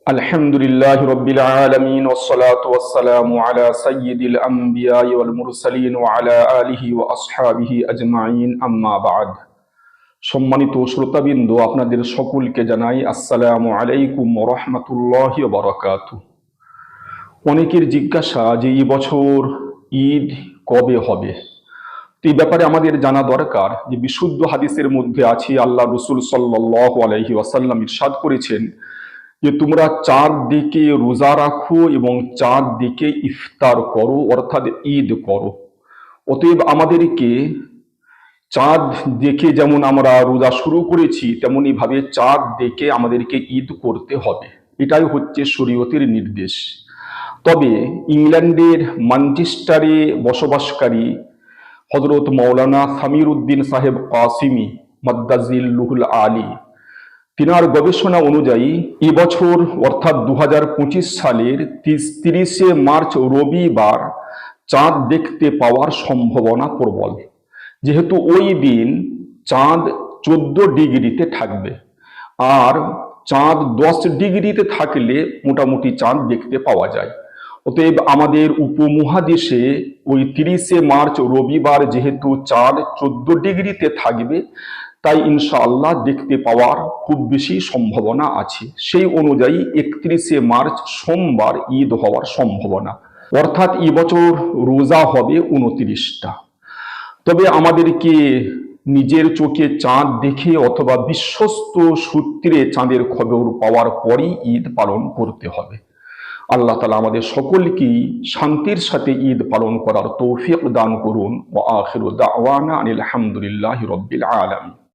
আলহামদুলিল্লাহি রাব্বিল আলামিন ওয়াসসালাতু ওয়াসসালামু আলা সাইয়্যিদিল আমবিয়াই ওয়াল মুরসালিন ওয়া আলা আলিহি ওয়া আসহাবিহি আজমাইন আম্মা বা'দ। সম্মানিত শ্রোতাবৃন্দ, আপনাদের সকলকে জানাই আসসালামু আলাইকুম ওয়া রাহমাতুল্লাহি ওয়া বারাকাতুহু। অনেকের জিজ্ঞাসা যে এই বছর ঈদ কবে হবে। তো এই ব্যাপারে আমাদের জানা দরকার যে বিশুদ্ধ হাদিসের মধ্যে আছে, আল্লাহ রাসূল সাল্লাল্লাহু আলাইহি ওয়াসাল্লাম ইরশাদ করেছেন যে তোমরা চাঁদ দিকে রোজা রাখো এবং চাঁদ দিকে ইফতার করো, অর্থাৎ ঈদ করো। অতএব আমাদেরকে চাঁদ দেখে যেমন আমরা রোজা শুরু করেছি, তেমনি ভাবে চাঁদ দেখে আমাদেরকে ঈদ করতে হবে। এটাই হচ্ছে শরীয়তের নির্দেশ। তবে ইংল্যান্ডের ম্যানচেস্টারে বসবাসকারী হযরত মাওলানা সামির উদ্দিন সাহেব কাসিমি মাদ্দাজিল্লুহুল আলী, তিনার গবেষণা অনুযায়ী এবছর অর্থাৎ 2025 সালের 30শে মার্চ রবিবার চাঁদ দেখতে পাওয়ার সম্ভাবনা প্রবল, যেহেতু ওই দিন চাঁদ 14 ডিগ্রিতে থাকবে, আর চাঁদ 10 ডিগ্রিতে থাকলে মোটামুটি চাঁদ দেখতে পাওয়া যায়। অতএব আমাদের উপমহাদেশে ওই 30শে মার্চ রবিবার যেহেতু চাঁদ 14 ডিগ্রিতে থাকবে, তাই ইনশাআল্লাহ দেখতে পাওয়ার খুব বেশি সম্ভাবনা আছে। সেই অনুযায়ী 31শে মার্চ সোমবার ঈদ হওয়ার সম্ভাবনা, অর্থাৎ এবছর রোজা হবে 29টা। তবে আমাদেরকে নিজের চোখে চাঁদ দেখে অথবা বিশ্বস্ত সূত্রে চাঁদের খবর পাওয়ার পরই ঈদ পালন করতে হবে। আল্লাহ তাআলা আমাদের সকলকেই শান্তির সাথে ঈদ পালন করার তৌফিক দান করুন। ওয়া আখিরু দাওয়ানা আনিল হামদুলিল্লাহি রাব্বিল আলামিন।